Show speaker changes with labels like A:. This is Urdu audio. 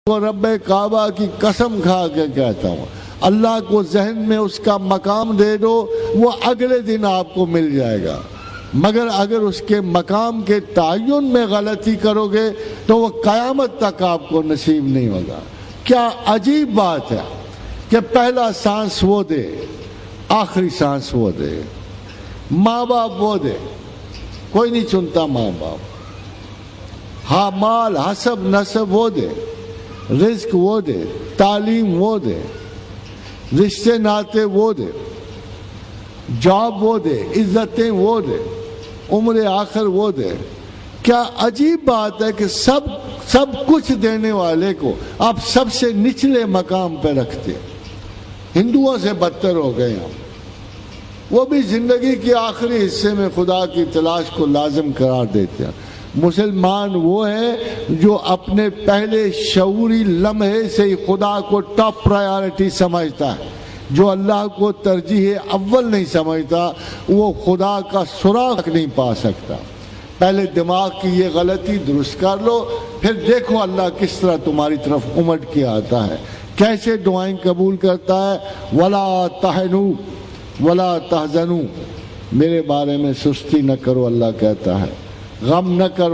A: وہ رب کعبہ کی قسم کھا کے کہتا ہوں، اللہ کو ذہن میں اس کا مقام دے دو، وہ اگلے دن آپ کو مل جائے گا، مگر اگر اس کے مقام کے تعین میں غلطی کرو گے تو وہ قیامت تک آپ کو نصیب نہیں ہوگا۔ کیا عجیب بات ہے کہ پہلا سانس وہ دے، آخری سانس وہ دے، ماں باپ وہ دے، کوئی نہیں چنتا ماں باپ، ہاں مال حسب نسب وہ دے، رزق وہ دے، تعلیم وہ دے، رشتے ناتے وہ دے، جاب وہ دے، عزتیں وہ دے، عمر آخر وہ دے۔ کیا عجیب بات ہے کہ سب کچھ دینے والے کو آپ سب سے نچلے مقام پہ رکھتے۔ ہندوؤں سے بدتر ہو گئے ہم، وہ بھی زندگی کے آخری حصے میں خدا کی تلاش کو لازم قرار دیتے ہیں۔ مسلمان وہ ہے جو اپنے پہلے شعوری لمحے سے ہی خدا کو ٹاپ پرائیورٹی سمجھتا ہے۔ جو اللہ کو ترجیح اول نہیں سمجھتا وہ خدا کا سراغ نہیں پا سکتا۔ پہلے دماغ کی یہ غلطی درست کر لو، پھر دیکھو اللہ کس طرح تمہاری طرف امٹ کے آتا ہے، کیسے دعائیں قبول کرتا ہے۔ وَلَا تَحْنُوا وَلَا تَحْزَنُوا، میرے بارے میں سستی نہ کرو، اللہ کہتا ہے، غم نہ کرو۔